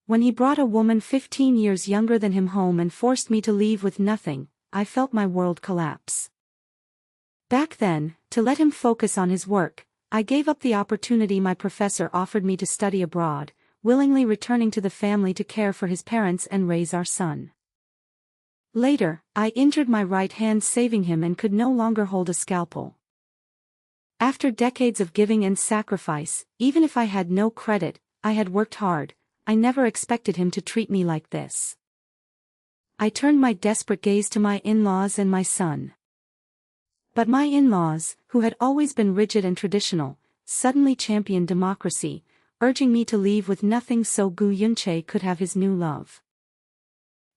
When he brought a woman 15 years younger than him home and forced me to leave with nothing, I felt my world collapse. Back then, to let him focus on his work, I gave up the opportunity my professor offered me to study abroad, willingly returning to the family to care for his parents and raise our son. Later, I injured my right hand saving him and could no longer hold a scalpel. After decades of giving and sacrifice, even if I had no credit, I had worked hard. I never expected him to treat me like this. I turned my desperate gaze to my in-laws and my son. But my in-laws, who had always been rigid and traditional, suddenly championed democracy, urging me to leave with nothing so Gu Yunche could have his new love.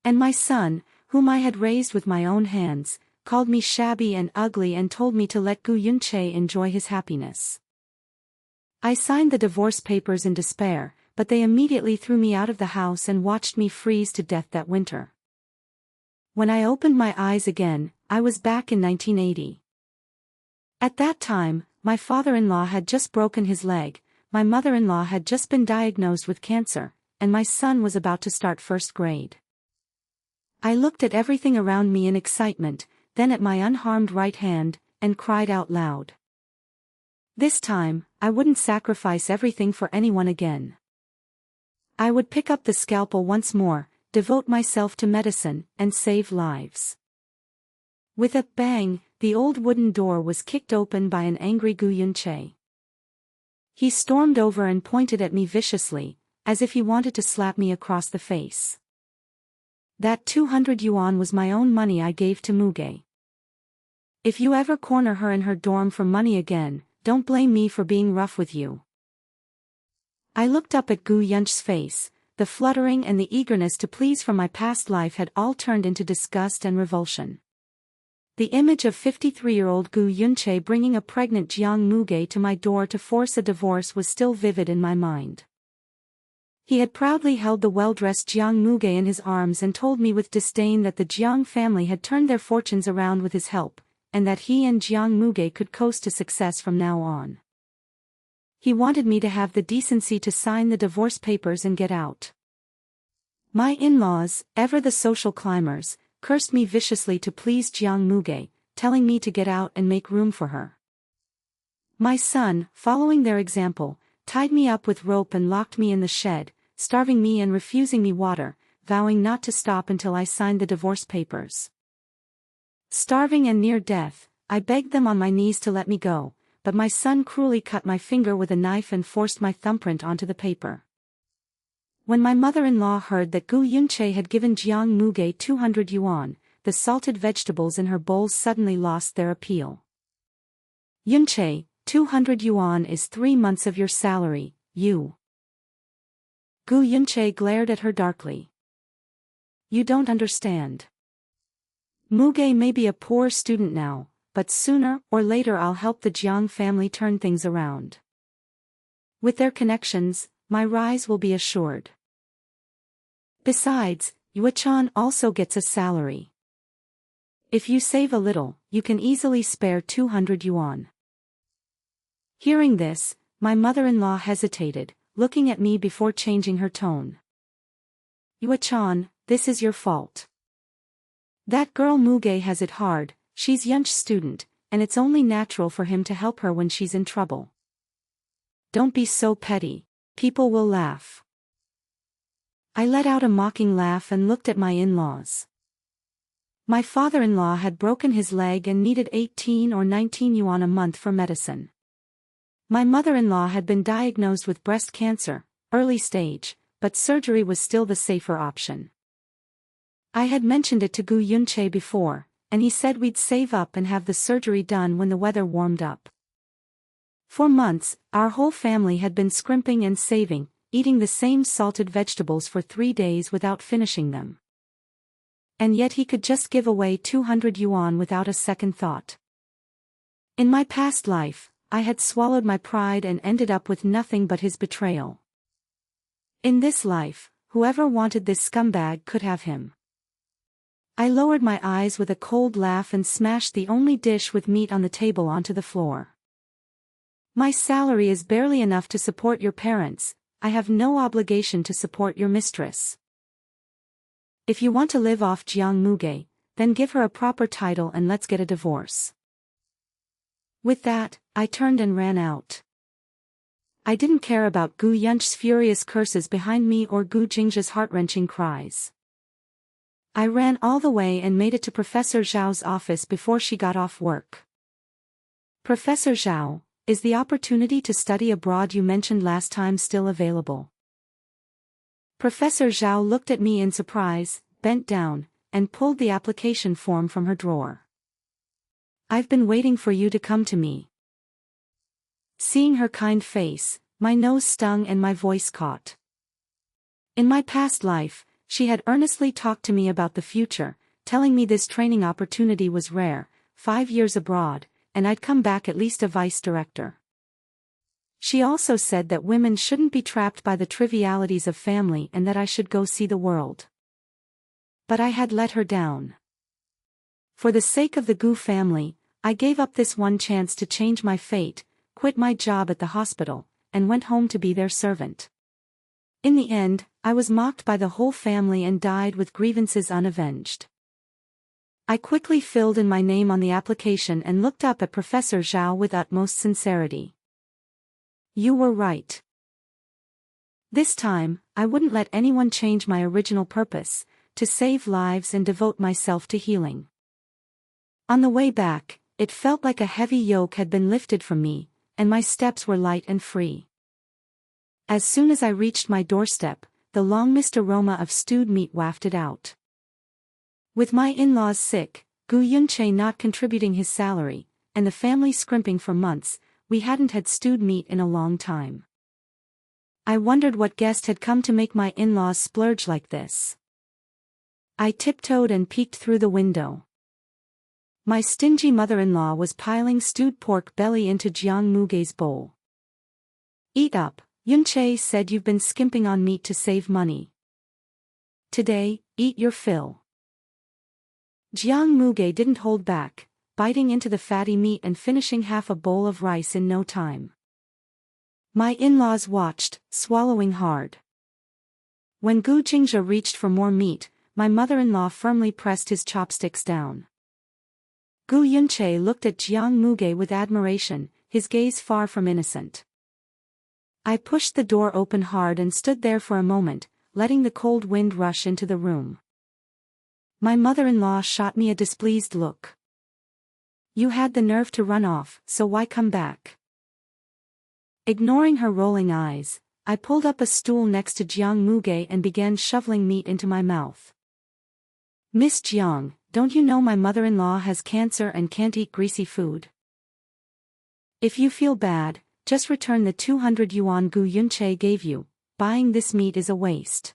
And my son, whom I had raised with my own hands, called me shabby and ugly and told me to let Gu Yunche enjoy his happiness. I signed the divorce papers in despair, but they immediately threw me out of the house and watched me freeze to death that winter. When I opened my eyes again, I was back in 1980. At that time, my father-in-law had just broken his leg, my mother-in-law had just been diagnosed with cancer, and my son was about to start first grade. I looked at everything around me in excitement, then at my unharmed right hand, and cried out loud. This time, I wouldn't sacrifice everything for anyone again. I would pick up the scalpel once more, devote myself to medicine, and save lives. With a bang, the old wooden door was kicked open by an angry Gu Yunche. He stormed over and pointed at me viciously, as if he wanted to slap me across the face. That 200 yuan was my own money I gave to Muge. If you ever corner her in her dorm for money again, don't blame me for being rough with you. I looked up at Gu Yunche's face. The fluttering and the eagerness to please from my past life had all turned into disgust and revulsion. The image of 53-year-old Gu Yunche bringing a pregnant Jiang Muge to my door to force a divorce was still vivid in my mind. He had proudly held the well-dressed Jiang Muge in his arms and told me with disdain that the Jiang family had turned their fortunes around with his help, and that he and Jiang Muge could coast to success from now on. He wanted me to have the decency to sign the divorce papers and get out. My in-laws, ever the social climbers, cursed me viciously to please Jiang Muge, telling me to get out and make room for her. My son, following their example, tied me up with rope and locked me in the shed, starving me and refusing me water, vowing not to stop until I signed the divorce papers. Starving and near death, I begged them on my knees to let me go, but my son cruelly cut my finger with a knife and forced my thumbprint onto the paper. When my mother-in-law heard that Gu Yunche had given Jiang Muge 200 yuan, the salted vegetables in her bowls suddenly lost their appeal. Yunche, 200 yuan is 3 months of your salary, you. Gu Yunche glared at her darkly. You don't understand. Muge may be a poor student now, but sooner or later I'll help the Jiang family turn things around. With their connections, my rise will be assured. Besides, Yuechan also gets a salary. If you save a little, you can easily spare 200 yuan. Hearing this, my mother-in-law hesitated, looking at me before changing her tone. Yuechan, this is your fault. That girl Muge has it hard, she's Yunche's student, and it's only natural for him to help her when she's in trouble. Don't be so petty, people will laugh. I let out a mocking laugh and looked at my in-laws. My father-in-law had broken his leg and needed 18 or 19 yuan a month for medicine. My mother-in-law had been diagnosed with breast cancer, early stage, but surgery was still the safer option. I had mentioned it to Gu Yunche before, and he said we'd save up and have the surgery done when the weather warmed up. For months, our whole family had been scrimping and saving, eating the same salted vegetables for 3 days without finishing them. And yet he could just give away 200 yuan without a second thought. In my past life, I had swallowed my pride and ended up with nothing but his betrayal. In this life, whoever wanted this scumbag could have him. I lowered my eyes with a cold laugh and smashed the only dish with meat on the table onto the floor. My salary is barely enough to support your parents, I have no obligation to support your mistress. If you want to live off Jiang Muge, then give her a proper title and let's get a divorce. With that, I turned and ran out. I didn't care about Gu Yunch's furious curses behind me or Gu Jingzha's heart-wrenching cries. I ran all the way and made it to Professor Zhao's office before she got off work. Professor Zhao, is the opportunity to study abroad you mentioned last time still available? Professor Zhao looked at me in surprise, bent down, and pulled the application form from her drawer. I've been waiting for you to come to me. Seeing her kind face, my nose stung and my voice caught. In my past life, she had earnestly talked to me about the future, telling me this training opportunity was rare, 5 years abroad, and I'd come back at least a vice director. She also said that women shouldn't be trapped by the trivialities of family and that I should go see the world. But I had let her down. For the sake of the Gu family, I gave up this one chance to change my fate, quit my job at the hospital, and went home to be their servant. In the end, I was mocked by the whole family and died with grievances unavenged. I quickly filled in my name on the application and looked up at Professor Zhao with utmost sincerity. You were right. This time, I wouldn't let anyone change my original purpose, to save lives and devote myself to healing. On the way back, it felt like a heavy yoke had been lifted from me, and my steps were light and free. As soon as I reached my doorstep, the long-missed aroma of stewed meat wafted out. With my in-laws sick, Gu Yunche not contributing his salary, and the family scrimping for months, we hadn't had stewed meat in a long time. I wondered what guest had come to make my in-laws splurge like this. I tiptoed and peeked through the window. My stingy mother-in-law was piling stewed pork belly into Jiang Muge's bowl. Eat up, Yunche said, you've been skimping on meat to save money. Today, eat your fill. Jiang Muge didn't hold back, biting into the fatty meat and finishing half a bowl of rice in no time. My in-laws watched, swallowing hard. When Gu Jingzha reached for more meat, my mother-in-law firmly pressed his chopsticks down. Gu Yunche looked at Jiang Muge with admiration, his gaze far from innocent. I pushed the door open hard and stood there for a moment, letting the cold wind rush into the room. My mother-in-law shot me a displeased look. You had the nerve to run off, so why come back? Ignoring her rolling eyes, I pulled up a stool next to Jiang Muge and began shoveling meat into my mouth. Miss Jiang, don't you know my mother-in-law has cancer and can't eat greasy food? If you feel bad, just return the 200 yuan Gu Yunche gave you. Buying this meat is a waste.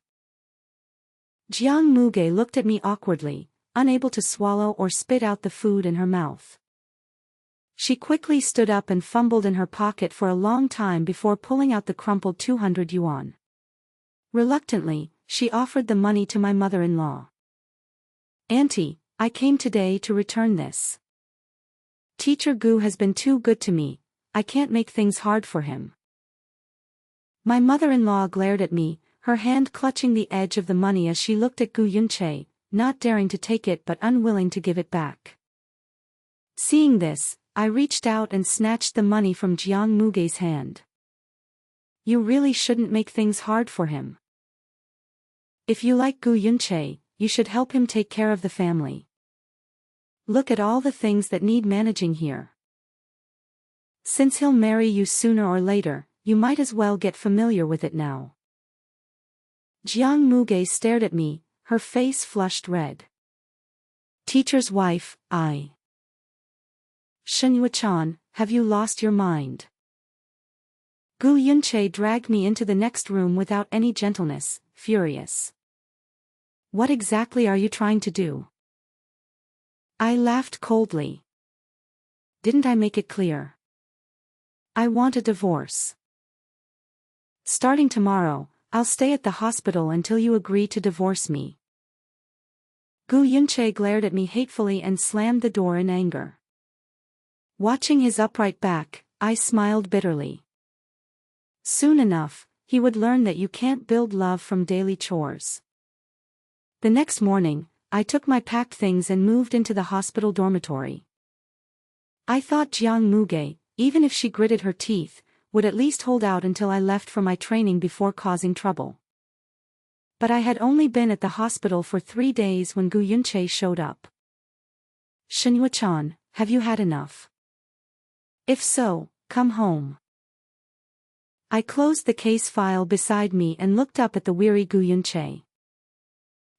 Jiang Muge looked at me awkwardly, unable to swallow or spit out the food in her mouth. She quickly stood up and fumbled in her pocket for a long time before pulling out the crumpled 200 yuan. Reluctantly, she offered the money to my mother-in-law. Auntie, I came today to return this. Teacher Gu has been too good to me, I can't make things hard for him. My mother-in-law glared at me, her hand clutching the edge of the money as she looked at Gu Yunche, not daring to take it but unwilling to give it back. Seeing this, I reached out and snatched the money from Jiang Muge's hand. You really shouldn't make things hard for him. If you like Gu Yunche, you should help him take care of the family. Look at all the things that need managing here. Since he'll marry you sooner or later, you might as well get familiar with it now. Jiang Muge stared at me, her face flushed red. Teacher's wife, I. Shen-Yue-chan, have you lost your mind? Gu Yunche dragged me into the next room without any gentleness, furious. What exactly are you trying to do? I laughed coldly. Didn't I make it clear? I want a divorce. Starting tomorrow, I'll stay at the hospital until you agree to divorce me. Gu Yunche glared at me hatefully and slammed the door in anger. Watching his upright back, I smiled bitterly. Soon enough, he would learn that you can't build love from daily chores. The next morning, I took my packed things and moved into the hospital dormitory. I thought Jiang Muge, even if she gritted her teeth, would at least hold out until I left for my training before causing trouble. But I had only been at the hospital for 3 days when Gu Yunche showed up. "Shenhua-chan, have you had enough? If so, come home." I closed the case file beside me and looked up at the weary Gu Yunche.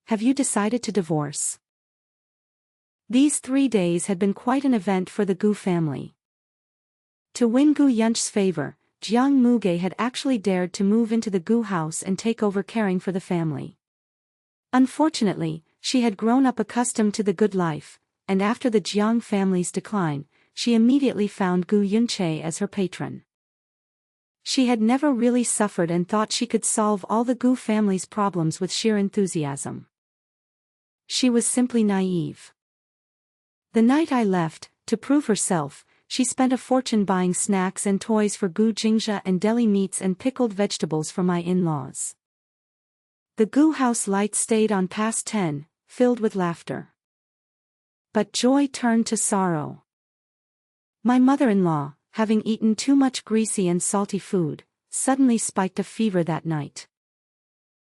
"Have you decided to divorce?" These 3 days had been quite an event for the Gu family. To win Gu Yunche's favor, Jiang Muge had actually dared to move into the Gu house and take over caring for the family. Unfortunately, she had grown up accustomed to the good life, and after the Jiang family's decline, she immediately found Gu Yunche as her patron. She had never really suffered and thought she could solve all the Gu family's problems with sheer enthusiasm. She was simply naive. The night I left, to prove herself, she spent a fortune buying snacks and toys for Gu Jingzhe and deli meats and pickled vegetables for my in-laws. The Gu house lights stayed on past 10, filled with laughter. But joy turned to sorrow. My mother-in-law, having eaten too much greasy and salty food, suddenly spiked a fever that night.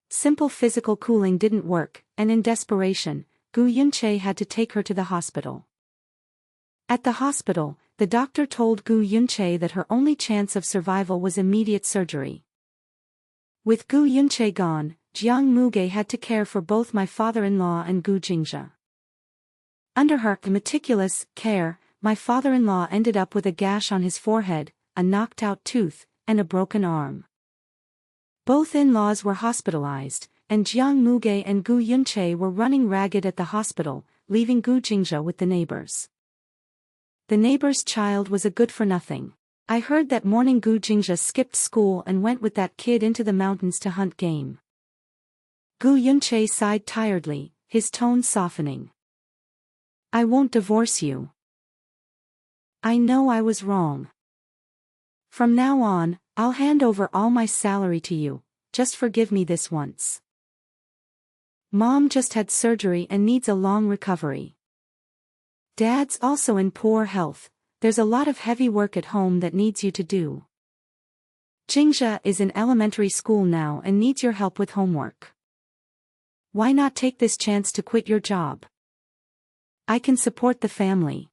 Simple physical cooling didn't work, and in desperation, Gu Yunche had to take her to the hospital. At the hospital, the doctor told Gu Yunche that her only chance of survival was immediate surgery. With Gu Yunche gone, Jiang Muge had to care for both my father-in-law and Gu Jingzhe. Under her meticulous care, my father-in-law ended up with a gash on his forehead, a knocked-out tooth, and a broken arm. Both in-laws were hospitalized, and Jiang Muge and Gu Yunche were running ragged at the hospital, leaving Gu Jingzhe with the neighbors. The neighbor's child was a good-for-nothing. I heard that morning Gu Jingzhe skipped school and went with that kid into the mountains to hunt game. Gu Yunche sighed tiredly, his tone softening. "I won't divorce you. I know I was wrong. From now on, I'll hand over all my salary to you, just forgive me this once. Mom just had surgery and needs a long recovery. Dad's also in poor health, there's a lot of heavy work at home that needs you to do. Jingzhe is in elementary school now and needs your help with homework. Why not take this chance to quit your job? I can support the family."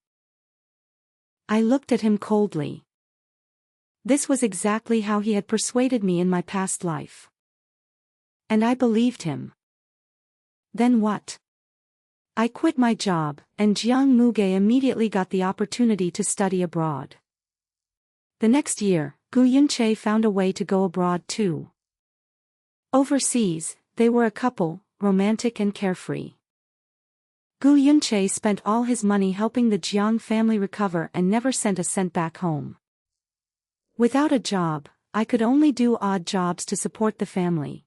I looked at him coldly. This was exactly how he had persuaded me in my past life. And I believed him. Then what? I quit my job, and Jiang Muge immediately got the opportunity to study abroad. The next year, Gu Yunche found a way to go abroad too. Overseas, they were a couple, romantic and carefree. Gu Yunche spent all his money helping the Jiang family recover and never sent a cent back home. Without a job, I could only do odd jobs to support the family.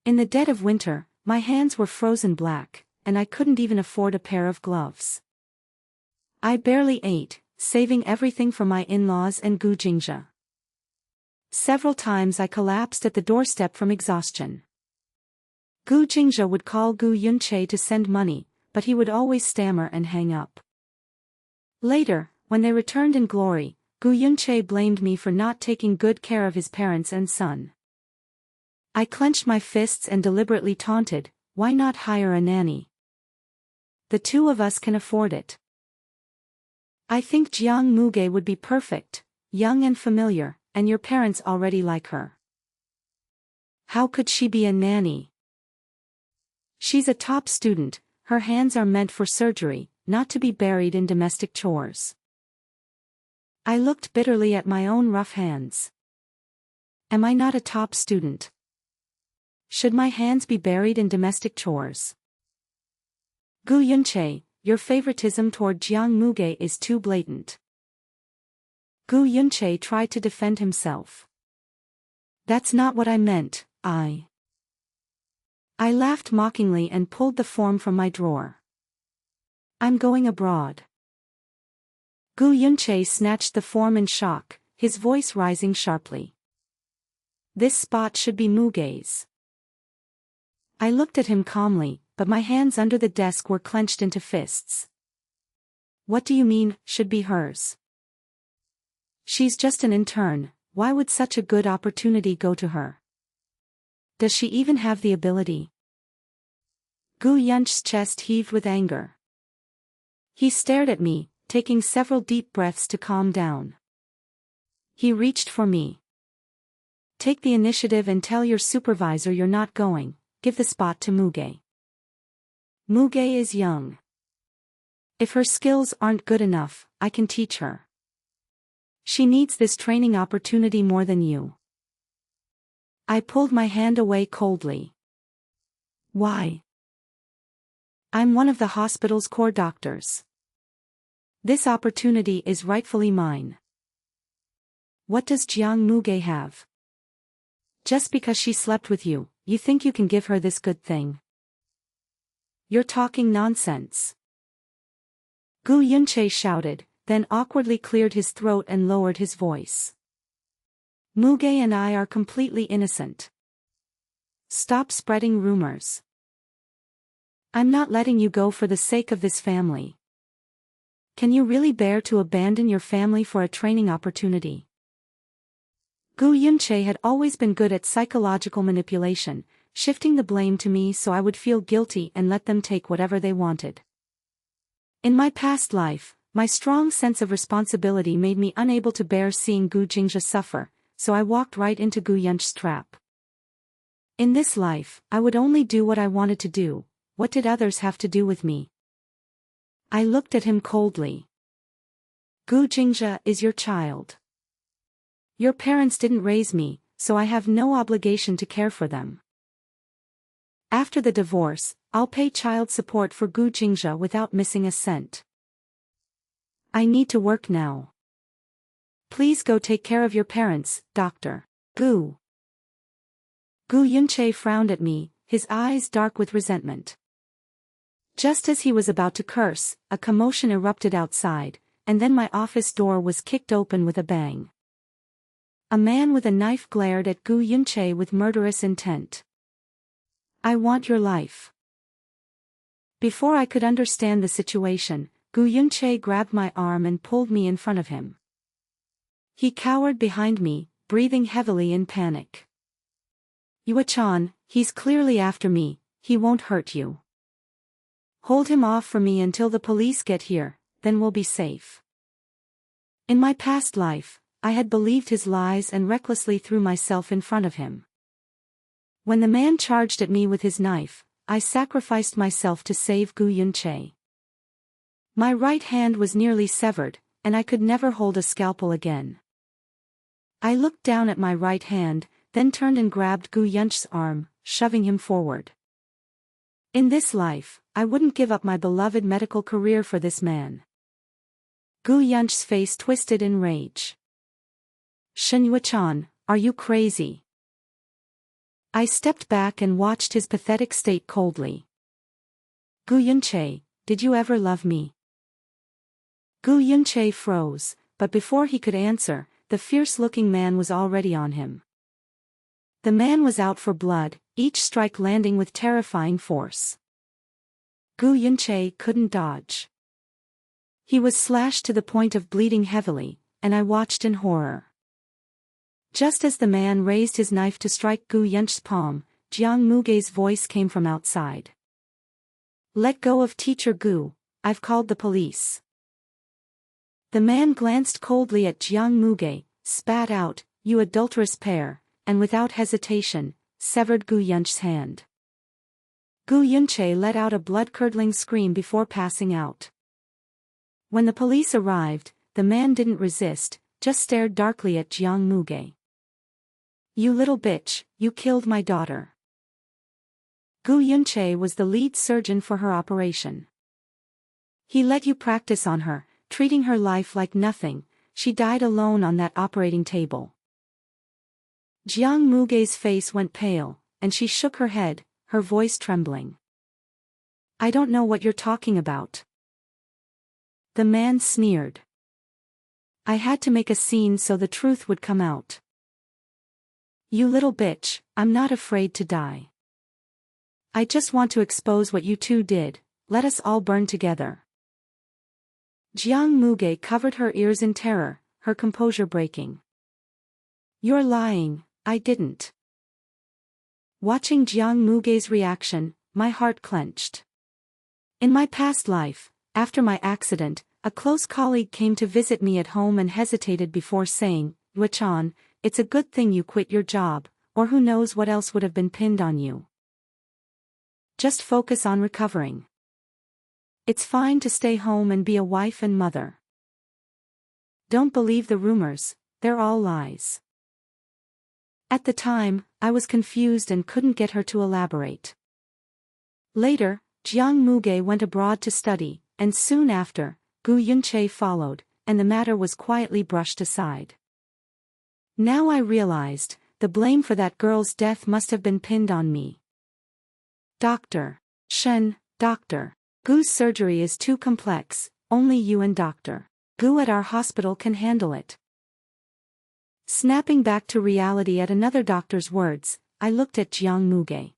In the dead of winter, my hands were frozen black, and I couldn't even afford a pair of gloves. I barely ate, saving everything for my in-laws and Gu Jingzhe. Several times I collapsed at the doorstep from exhaustion. Gu Jingzhe would call Gu Yunche to send money, but he would always stammer and hang up. Later, when they returned in glory, Gu Yunche blamed me for not taking good care of his parents and son. I clenched my fists and deliberately taunted, "Why not hire a nanny? The two of us can afford it. I think Jiang Muge would be perfect, young and familiar, and your parents already like her. How could she be a nanny? She's a top student, her hands are meant for surgery, not to be buried in domestic chores." I looked bitterly at my own rough hands. Am I not a top student? Should my hands be buried in domestic chores? Gu Yunche, your favoritism toward Jiang Muge is too blatant. Gu Yunche tried to defend himself. That's not what I meant, I laughed mockingly and pulled the form from my drawer. I'm going abroad. Gu Yunche snatched the form in shock, his voice rising sharply. This spot should be Muge's. I looked at him calmly, but my hands under the desk were clenched into fists. What do you mean, should be hers? She's just an intern, why would such a good opportunity go to her? Does she even have the ability? Gu Yunch's chest heaved with anger. He stared at me, taking several deep breaths to calm down. He reached for me. Take the initiative and tell your supervisor you're not going, give the spot to Muge. Muge is young. If her skills aren't good enough, I can teach her. She needs this training opportunity more than you. I pulled my hand away coldly. Why? I'm one of the hospital's core doctors. This opportunity is rightfully mine. What does Jiang Muge have? Just because she slept with you, you think you can give her this good thing? You're talking nonsense. Gu Yunche shouted, then awkwardly cleared his throat and lowered his voice. Muge and I are completely innocent. Stop spreading rumors. I'm not letting you go for the sake of this family. Can you really bear to abandon your family for a training opportunity? Gu Yunche had always been good at psychological manipulation, shifting the blame to me so I would feel guilty and let them take whatever they wanted. In my past life, my strong sense of responsibility made me unable to bear seeing Gu Jingzhe suffer, so I walked right into Gu Yunch's trap. In this life, I would only do what I wanted to do. What did others have to do with me? I looked at him coldly. Gu Jingzhe is your child. Your parents didn't raise me, so I have no obligation to care for them. After the divorce, I'll pay child support for Gu Jingzhe without missing a cent. I need to work now. Please go take care of your parents, Dr. Gu. Gu Yunche frowned at me, his eyes dark with resentment. Just as he was about to curse, a commotion erupted outside, and then my office door was kicked open with a bang. A man with a knife glared at Gu Yunche with murderous intent. I want your life. Before I could understand the situation, Gu Yunche grabbed my arm and pulled me in front of him. He cowered behind me, breathing heavily in panic. Yue-chan, he's clearly after me, he won't hurt you. Hold him off from me until the police get here, then we'll be safe. In my past life, I had believed his lies and recklessly threw myself in front of him. When the man charged at me with his knife, I sacrificed myself to save Gu Yunche. My right hand was nearly severed, and I could never hold a scalpel again. I looked down at my right hand, then turned and grabbed Gu Yunche's arm, shoving him forward. In this life, I wouldn't give up my beloved medical career for this man. Gu Yunche's face twisted in rage. Shen Yue-chan, are you crazy? I stepped back and watched his pathetic state coldly. Gu Yunche, did you ever love me? Gu Yunche froze, but before he could answer, the fierce-looking man was already on him. The man was out for blood, each strike landing with terrifying force. Gu Yunche couldn't dodge. He was slashed to the point of bleeding heavily, and I watched in horror. Just as the man raised his knife to strike Gu Yunche's palm, Jiang Muge's voice came from outside. Let go of Teacher Gu, I've called the police. The man glanced coldly at Jiang Muge, spat out, you adulterous pair, and without hesitation, severed Gu Yunche's hand. Gu Yunche let out a blood-curdling scream before passing out. When the police arrived, the man didn't resist, just stared darkly at Jiang Muge. You little bitch, you killed my daughter. Gu Yunche was the lead surgeon for her operation. He let you practice on her, treating her life like nothing. She died alone on that operating table. Jiang Muge's face went pale, and she shook her head, her voice trembling. I don't know what you're talking about. The man sneered. I had to make a scene so the truth would come out. You little bitch, I'm not afraid to die. I just want to expose what you two did, let us all burn together. Jiang Muge covered her ears in terror, her composure breaking. You're lying, I didn't. Watching Jiang Muge's reaction, my heart clenched. In my past life, after my accident, a close colleague came to visit me at home and hesitated before saying, Yuechan, it's a good thing you quit your job, or who knows what else would have been pinned on you. Just focus on recovering. It's fine to stay home and be a wife and mother. Don't believe the rumors, they're all lies. At the time, I was confused and couldn't get her to elaborate. Later, Jiang Muge went abroad to study, and soon after, Gu Yunche followed, and the matter was quietly brushed aside. Now I realized, the blame for that girl's death must have been pinned on me. Doctor. Doctor. Gu's surgery is too complex, only you and Dr. Gu at our hospital can handle it. Snapping back to reality at another doctor's words, I looked at Jiang Muge.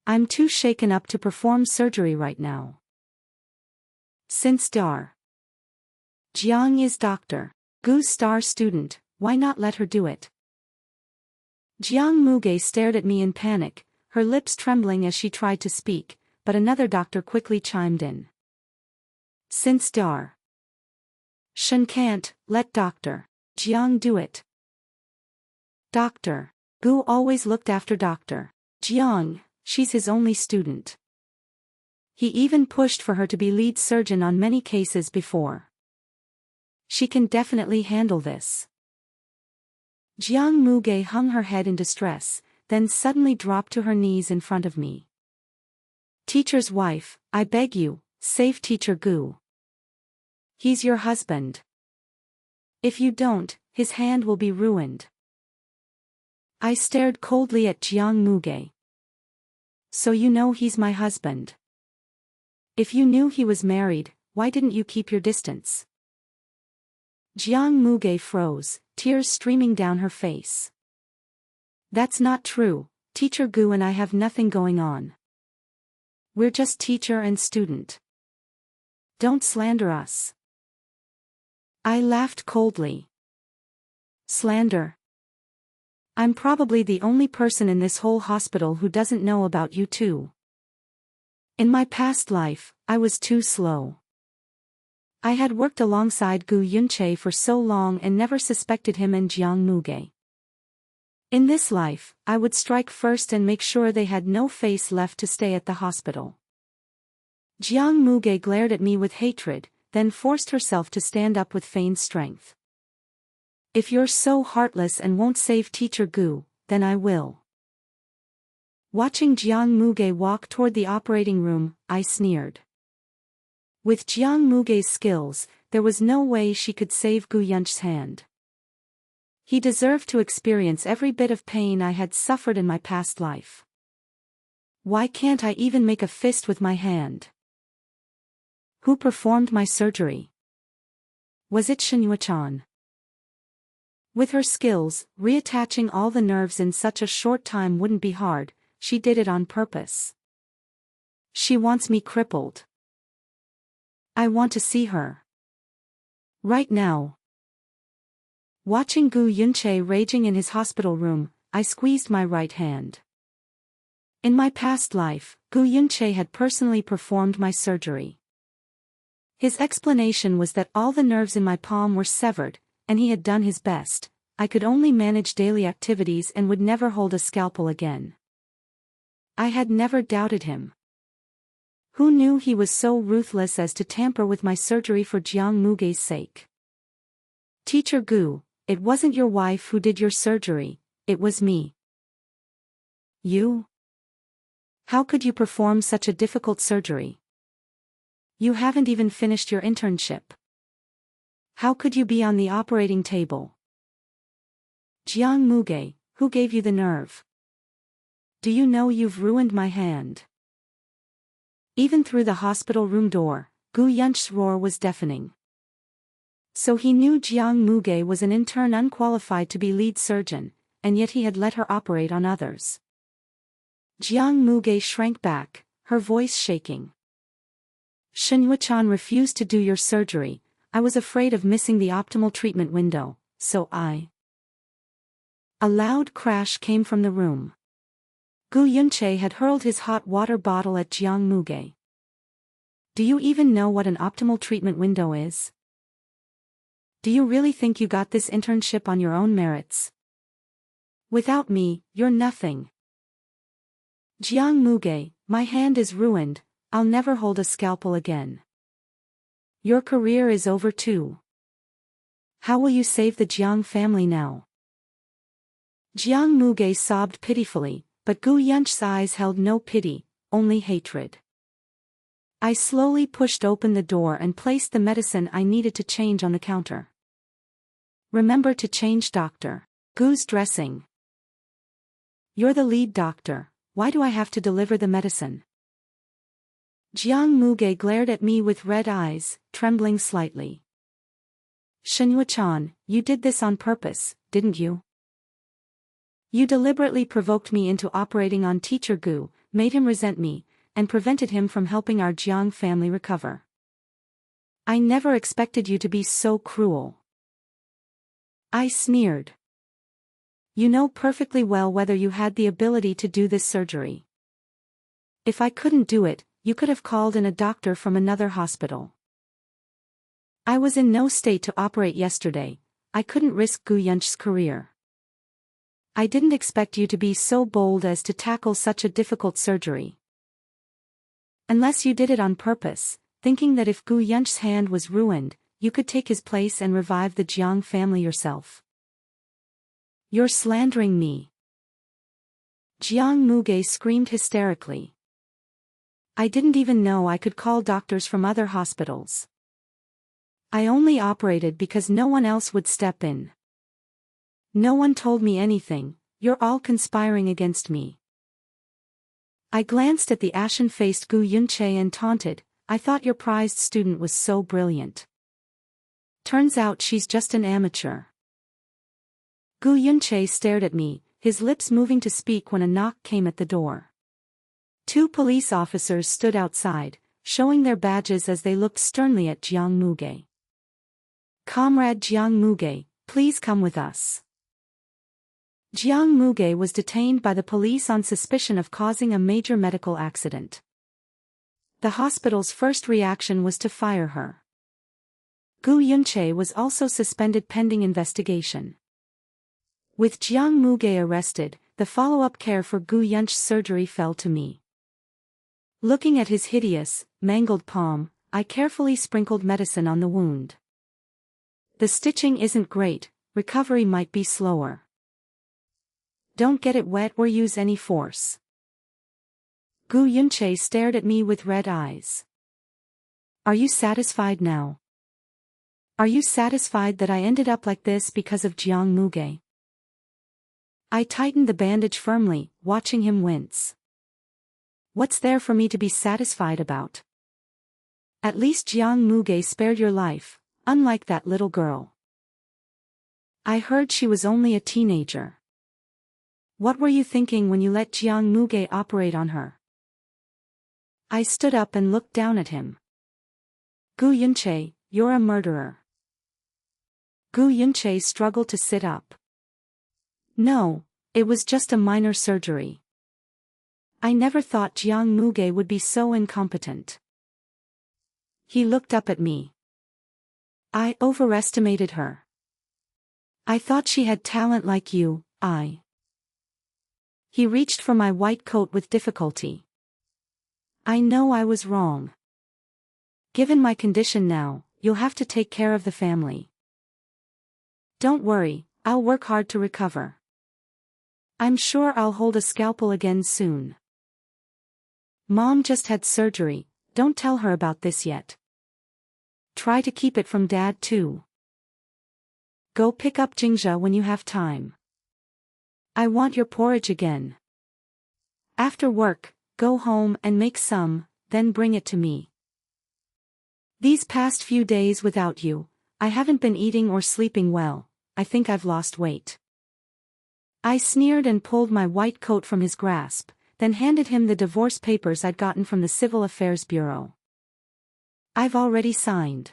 I'm too shaken up to perform surgery right now. Since Jiang is Dr. Gu's star student, why not let her do it? Jiang Muge stared at me in panic, her lips trembling as she tried to speak, but another doctor quickly chimed in. Since Shen can't, let Dr. Jiang do it. Dr. Gu always looked after Dr. Jiang, she's his only student. He even pushed for her to be lead surgeon on many cases before. She can definitely handle this. Jiang Muge hung her head in distress, then suddenly dropped to her knees in front of me. Teacher's wife, I beg you, save Teacher Gu. He's your husband. If you don't, his hand will be ruined. I stared coldly at Jiang Muge. So you know he's my husband. If you knew he was married, why didn't you keep your distance? Jiang Muge froze, tears streaming down her face. That's not true, Teacher Gu and I have nothing going on. We're just teacher and student. Don't slander us. I laughed coldly. Slander? I'm probably the only person in this whole hospital who doesn't know about you two. In my past life, I was too slow. I had worked alongside Gu Yunche for so long and never suspected him and Jiang Muge. In this life, I would strike first and make sure they had no face left to stay at the hospital. Jiang Muge glared at me with hatred, then forced herself to stand up with feigned strength. If you're so heartless and won't save Teacher Gu, then I will. Watching Jiang Muge walk toward the operating room, I sneered. With Jiang Muge's skills, there was no way she could save Gu Yunche's hand. He deserved to experience every bit of pain I had suffered in my past life. Why can't I even make a fist with my hand? Who performed my surgery? Was it Shen Yuechan? With her skills, reattaching all the nerves in such a short time wouldn't be hard, she did it on purpose. She wants me crippled. I want to see her. Right now. Watching Gu Yunche raging in his hospital room, I squeezed my right hand. In my past life, Gu Yunche had personally performed my surgery. His explanation was that all the nerves in my palm were severed, and he had done his best. I could only manage daily activities and would never hold a scalpel again. I had never doubted him. Who knew he was so ruthless as to tamper with my surgery for Jiang Muge's sake? Teacher Gu, it wasn't your wife who did your surgery, it was me. You? How could you perform such a difficult surgery? You haven't even finished your internship. How could you be on the operating table? Jiang Muge, who gave you the nerve? Do you know you've ruined my hand? Even through the hospital room door, Gu Yunche's roar was deafening. So he knew Jiang Muge was an intern unqualified to be lead surgeon, and yet he had let her operate on others. Jiang Muge shrank back, her voice shaking. Shinhua-chan refused to do your surgery. I was afraid of missing the optimal treatment window, so I... A loud crash came from the room. Gu Yunche had hurled his hot water bottle at Jiang Muge. Do you even know what an optimal treatment window is? Do you really think you got this internship on your own merits? Without me, you're nothing. Jiang Muge, my hand is ruined, I'll never hold a scalpel again. Your career is over too. How will you save the Jiang family now? Jiang Muge sobbed pitifully, but Gu Yunche's eyes held no pity, only hatred. I slowly pushed open the door and placed the medicine I needed to change on the counter. Remember to change, Dr. Gu's dressing. You're the lead doctor. Why do I have to deliver the medicine? Jiang Muge glared at me with red eyes, trembling slightly. Shinhua-chan, you did this on purpose, didn't you? You deliberately provoked me into operating on Teacher Gu, made him resent me, and prevented him from helping our Jiang family recover. I never expected you to be so cruel. I sneered. You know perfectly well whether you had the ability to do this surgery. If I couldn't do it, you could have called in a doctor from another hospital. I was in no state to operate yesterday. I couldn't risk Gu Yunche's career. I didn't expect you to be so bold as to tackle such a difficult surgery. Unless you did it on purpose, thinking that if Gu Yunche's hand was ruined, you could take his place and revive the Jiang family yourself. You're slandering me. Jiang Muge screamed hysterically. I didn't even know I could call doctors from other hospitals. I only operated because no one else would step in. No one told me anything. You're all conspiring against me. I glanced at the ashen-faced Gu Yunche and taunted, I thought your prized student was so brilliant. Turns out she's just an amateur. Gu Yunche stared at me, his lips moving to speak when a knock came at the door. 2 police officers stood outside, showing their badges as they looked sternly at Jiang Muge. Comrade Jiang Muge, please come with us. Jiang Muge was detained by the police on suspicion of causing a major medical accident. The hospital's first reaction was to fire her. Gu Yunche was also suspended pending investigation. With Jiang Muge arrested, the follow-up care for Gu Yunche's surgery fell to me. Looking at his hideous, mangled palm, I carefully sprinkled medicine on the wound. The stitching isn't great, recovery might be slower. Don't get it wet or use any force. Gu Yunche stared at me with red eyes. Are you satisfied now? Are you satisfied that I ended up like this because of Jiang Muge? I tightened the bandage firmly, watching him wince. What's there for me to be satisfied about? At least Jiang Muge spared your life, unlike that little girl. I heard she was only a teenager. What were you thinking when you let Jiang Muge operate on her? I stood up and looked down at him. Gu Yunche, you're a murderer. Gu Yunche struggled to sit up. No, it was just a minor surgery. I never thought Jiang Muge would be so incompetent. He looked up at me. I overestimated her. I thought she had talent like you. He reached for my white coat with difficulty. I know I was wrong. Given my condition now, you'll have to take care of the family. Don't worry, I'll work hard to recover. I'm sure I'll hold a scalpel again soon. Mom just had surgery, don't tell her about this yet. Try to keep it from Dad too. Go pick up Jingja when you have time. I want your porridge again. After work, go home and make some, then bring it to me. These past few days without you, I haven't been eating or sleeping well. I think I've lost weight. I sneered and pulled my white coat from his grasp, then handed him the divorce papers I'd gotten from the Civil Affairs Bureau. I've already signed.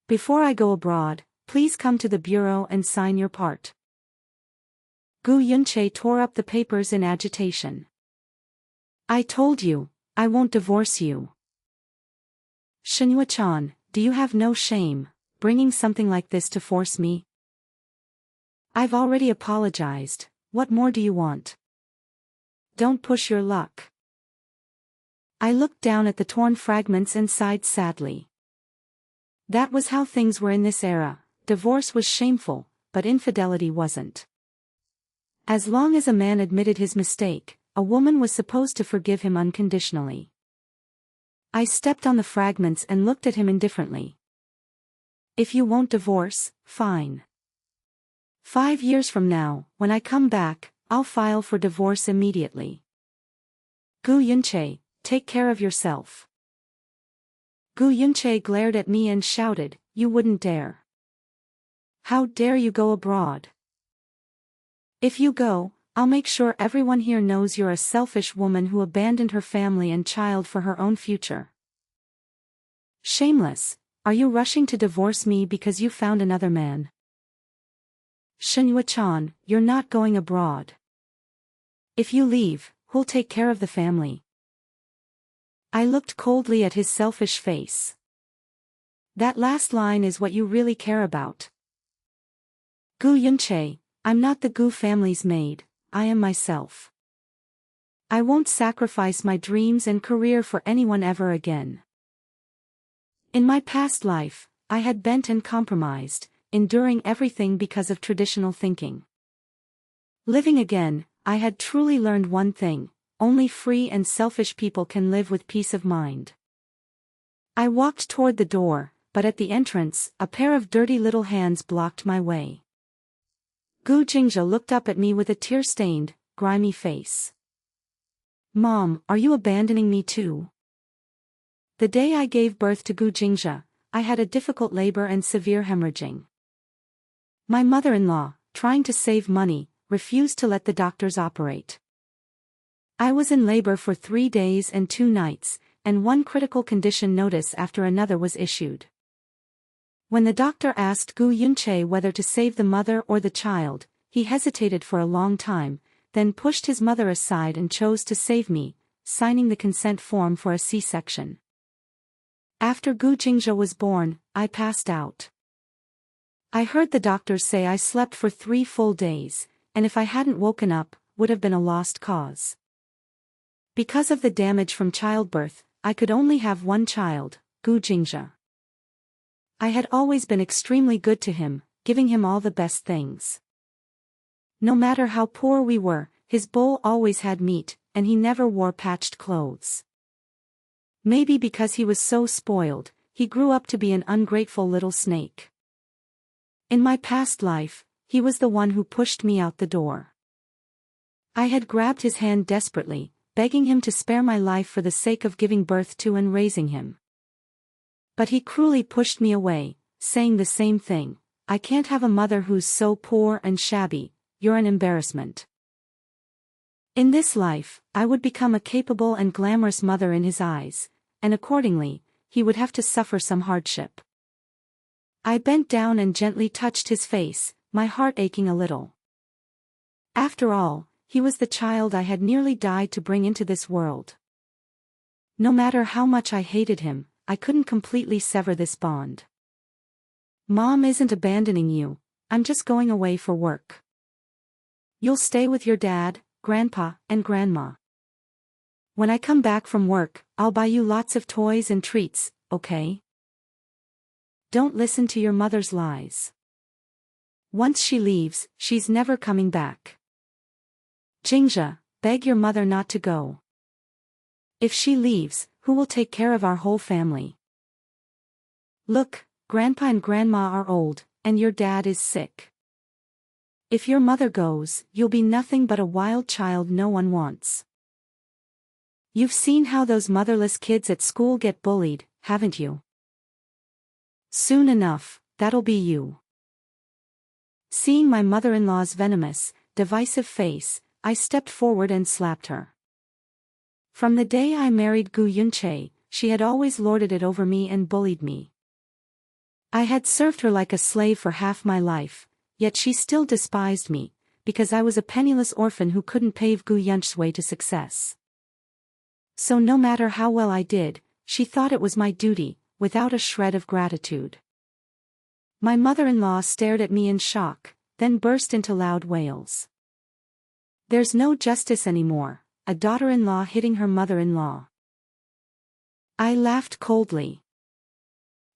Before I go abroad, please come to the bureau and sign your part. Gu Yunche tore up the papers in agitation. I told you, I won't divorce you. Shinhua-chan, do you have no shame, bringing something like this to force me? I've already apologized, what more do you want? Don't push your luck. I looked down at the torn fragments and sighed sadly. That was how things were in this era. Divorce was shameful, but infidelity wasn't. As long as a man admitted his mistake, a woman was supposed to forgive him unconditionally. I stepped on the fragments and looked at him indifferently. If you won't divorce, fine. 5 years from now, when I come back, I'll file for divorce immediately. Gu Yunche, take care of yourself. Gu Yunche glared at me and shouted, you wouldn't dare. How dare you go abroad? If you go, I'll make sure everyone here knows you're a selfish woman who abandoned her family and child for her own future. Shameless, are you rushing to divorce me because you found another man? Shinhua-chan, you're not going abroad. If you leave, who'll take care of the family? I looked coldly at his selfish face. That last line is what you really care about. Gu Yunche, I'm not the Gu family's maid, I am myself. I won't sacrifice my dreams and career for anyone ever again. In my past life, I had bent and compromised, enduring everything because of traditional thinking. Living again, I had truly learned one thing: only free and selfish people can live with peace of mind. I walked toward the door, but at the entrance, a pair of dirty little hands blocked my way. Gu Jingzhe looked up at me with a tear-stained, grimy face. Mom, are you abandoning me too? The day I gave birth to Gu Jingzhe, I had a difficult labor and severe hemorrhaging. My mother-in-law, trying to save money, refused to let the doctors operate. I was in labor for 3 days and 2 nights, and one critical condition notice after another was issued. When the doctor asked Gu Yunche whether to save the mother or the child, he hesitated for a long time, then pushed his mother aside and chose to save me, signing the consent form for a C-section. After Gu Jingzhe was born, I passed out. I heard the doctors say I slept for 3 full days, and if I hadn't woken up, would have been a lost cause. Because of the damage from childbirth, I could only have one child, Gu Jingzhe. I had always been extremely good to him, giving him all the best things. No matter how poor we were, his bowl always had meat, and he never wore patched clothes. Maybe because he was so spoiled, he grew up to be an ungrateful little snake. In my past life, he was the one who pushed me out the door. I had grabbed his hand desperately, begging him to spare my life for the sake of giving birth to and raising him. But he cruelly pushed me away, saying the same thing: I can't have a mother who's so poor and shabby, you're an embarrassment. In this life, I would become a capable and glamorous mother in his eyes, and accordingly, he would have to suffer some hardship. I bent down and gently touched his face, my heart aching a little. After all, he was the child I had nearly died to bring into this world. No matter how much I hated him, I couldn't completely sever this bond. Mom isn't abandoning you, I'm just going away for work. You'll stay with your dad, grandpa, and grandma. When I come back from work, I'll buy you lots of toys and treats, okay? Don't listen to your mother's lies. Once she leaves, she's never coming back. Jingzhe, beg your mother not to go. If she leaves, who will take care of our whole family? Look, grandpa and grandma are old, and your dad is sick. If your mother goes, you'll be nothing but a wild child no one wants. You've seen how those motherless kids at school get bullied, haven't you? Soon enough, that'll be you. Seeing my mother-in-law's venomous, divisive face, I stepped forward and slapped her. From the day I married Gu Yunche, she had always lorded it over me and bullied me. I had served her like a slave for half my life, yet she still despised me, because I was a penniless orphan who couldn't pave Gu Yunche's way to success. So no matter how well I did, she thought it was my duty, without a shred of gratitude. My mother-in-law stared at me in shock, then burst into loud wails. There's no justice anymore, a daughter-in-law hitting her mother-in-law. I laughed coldly.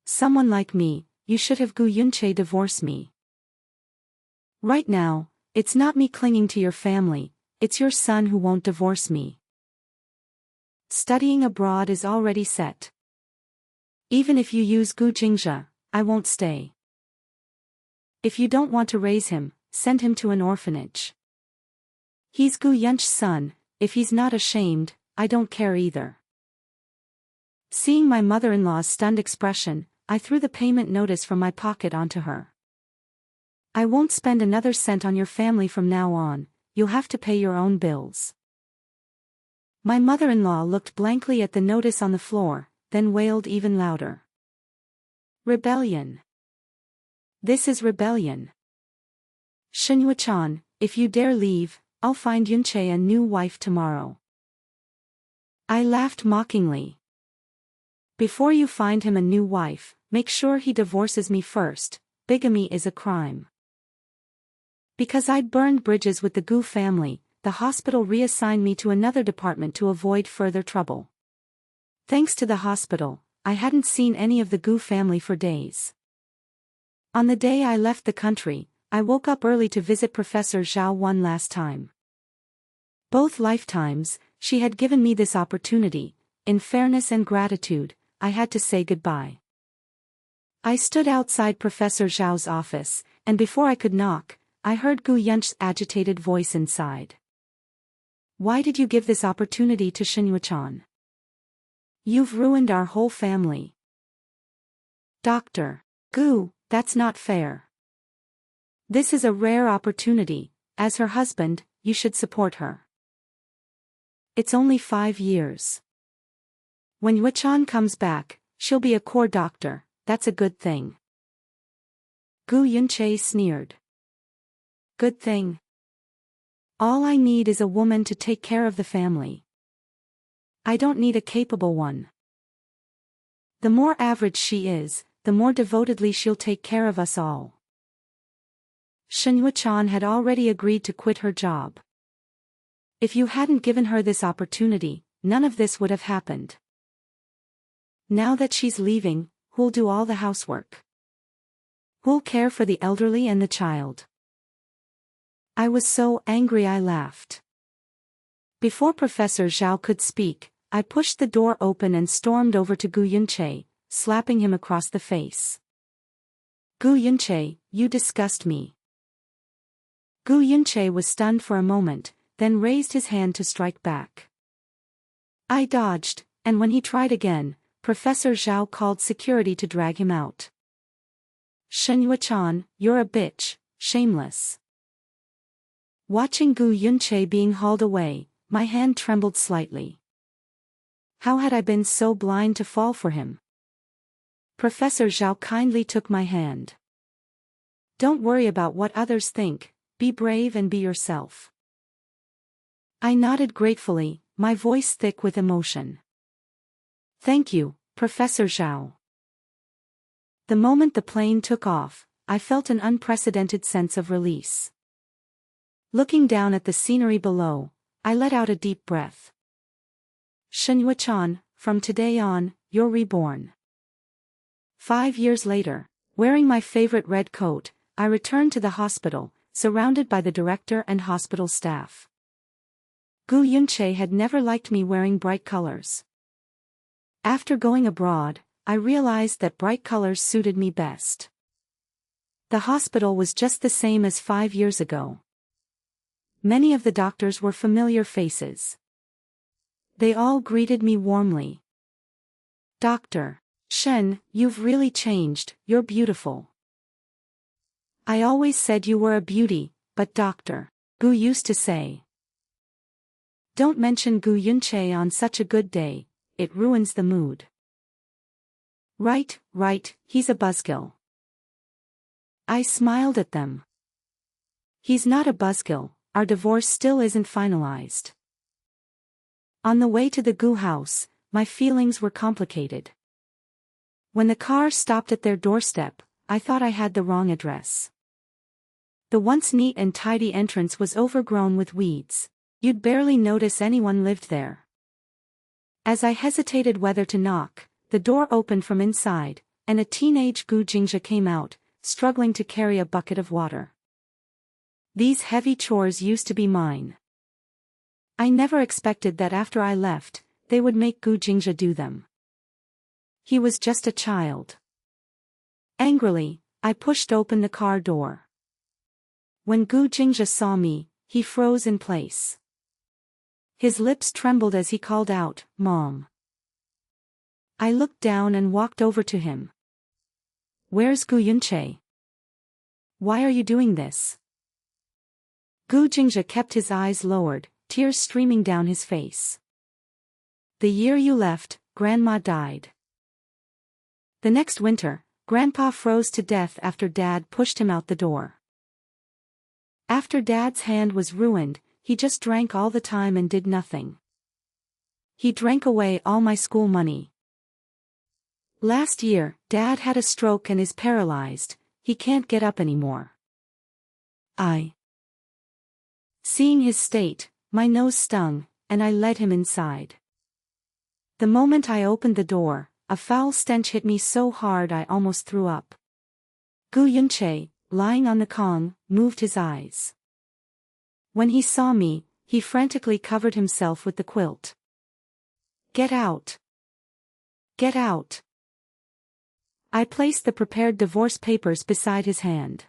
Someone like me, you should have Gu Yunche divorce me. Right now, it's not me clinging to your family, it's your son who won't divorce me. Studying abroad is already set. Even if you use Gu Jingzhe, I won't stay. If you don't want to raise him, send him to an orphanage. He's Gu Yunche's son, if he's not ashamed, I don't care either. Seeing my mother-in-law's stunned expression, I threw the payment notice from my pocket onto her. I won't spend another cent on your family from now on, you'll have to pay your own bills. My mother-in-law looked blankly at the notice on the floor, then wailed even louder. Rebellion. This is rebellion. Shen-Yuchan, if you dare leave, I'll find Yunche a new wife tomorrow. I laughed mockingly. Before you find him a new wife, make sure he divorces me first, bigamy is a crime. Because I'd burned bridges with the Gu family, the hospital reassigned me to another department to avoid further trouble. Thanks to the hospital, I hadn't seen any of the Gu family for days. On the day I left the country, I woke up early to visit Professor Zhao one last time. Both lifetimes, she had given me this opportunity. In fairness and gratitude, I had to say goodbye. I stood outside Professor Zhao's office, and before I could knock, I heard Gu Yunche's agitated voice inside. Why did you give this opportunity to Shen-Yuchan? You've ruined our whole family. Dr. Gu, that's not fair. This is a rare opportunity, as her husband, you should support her. It's only 5 years. When Yuchan comes back, she'll be a core doctor, that's a good thing. Gu Yunche sneered. Good thing. All I need is a woman to take care of the family. I don't need a capable one. The more average she is, the more devotedly she'll take care of us all. Shen-Yuchan had already agreed to quit her job. If you hadn't given her this opportunity, none of this would have happened. Now that she's leaving, who'll do all the housework? Who'll care for the elderly and the child? I was so angry I laughed. Before Professor Zhao could speak, I pushed the door open and stormed over to Gu Yunche, slapping him across the face. Gu Yunche, you disgust me. Gu Yunche was stunned for a moment, then raised his hand to strike back. I dodged, and when he tried again, Professor Zhao called security to drag him out. Shen-Yuchan, you're a bitch, shameless. Watching Gu Yunche being hauled away, my hand trembled slightly. How had I been so blind to fall for him? Professor Zhao kindly took my hand. Don't worry about what others think, be brave and be yourself. I nodded gratefully, my voice thick with emotion. Thank you, Professor Zhao. The moment the plane took off, I felt an unprecedented sense of release. Looking down at the scenery below, I let out a deep breath. Shen-Yuchan, from today on, you're reborn. 5 years later, wearing my favorite red coat, I returned to the hospital, surrounded by the director and hospital staff. Gu Yunche had never liked me wearing bright colors. After going abroad, I realized that bright colors suited me best. The hospital was just the same as 5 years ago. Many of the doctors were familiar faces. They all greeted me warmly. Dr. Shen, you've really changed, you're beautiful. I always said you were a beauty, but Dr. Gu used to say. Don't mention Gu Yunche on such a good day, it ruins the mood. Right, he's a buzzkill. I smiled at them. He's not a buzzkill, our divorce still isn't finalized. On the way to the Gu house, my feelings were complicated. When the car stopped at their doorstep, I thought I had the wrong address. The once neat and tidy entrance was overgrown with weeds. You'd barely notice anyone lived there. As I hesitated whether to knock, the door opened from inside, and a teenage Gu Jingja came out, struggling to carry a bucket of water. These heavy chores used to be mine. I never expected that after I left, they would make Gu Jingja do them. He was just a child. Angrily, I pushed open the car door. When Gu Jingja saw me, he froze in place. His lips trembled as he called out, "Mom." I looked down and walked over to him. "Where's Gu Yunche? Why are you doing this?" Gu Jingja kept his eyes lowered, tears streaming down his face. "The year you left, Grandma died. The next winter, Grandpa froze to death after Dad pushed him out the door. After Dad's hand was ruined, he just drank all the time and did nothing. He drank away all my school money. Last year, Dad had a stroke and is paralyzed, he can't get up anymore. Seeing his state, my nose stung, and I led him inside. The moment I opened the door, a foul stench hit me so hard I almost threw up. Gu Yunche, lying on the kong, moved his eyes. When he saw me, he frantically covered himself with the quilt. "Get out! Get out!" I placed the prepared divorce papers beside his hand.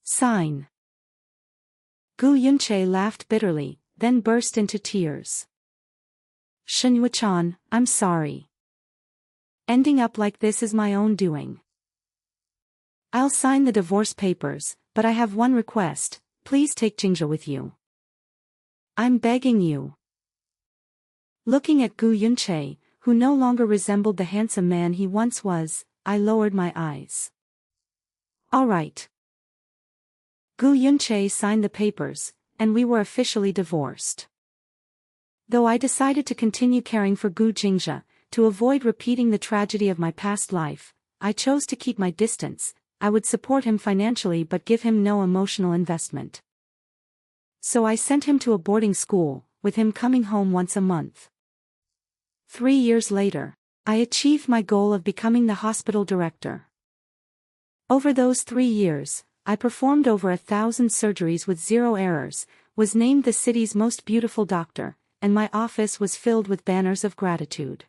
"Sign." Gu Yunche laughed bitterly, then burst into tears. "Shenyu-chan, I'm sorry. Ending up like this is my own doing. I'll sign the divorce papers, but I have one request, please take Jingja with you. I'm begging you." Looking at Gu Yunche, who no longer resembled the handsome man he once was, I lowered my eyes. "All right." Gu Yunche signed the papers, and we were officially divorced. Though I decided to continue caring for Gu Jingja, to avoid repeating the tragedy of my past life, I chose to keep my distance. I would support him financially but give him no emotional investment. So I sent him to a boarding school, with him coming home once a month. 3 years later, I achieved my goal of becoming the hospital director. Over those 3 years, I performed over 1,000 surgeries with 0 errors, was named the city's most beautiful doctor, and my office was filled with banners of gratitude.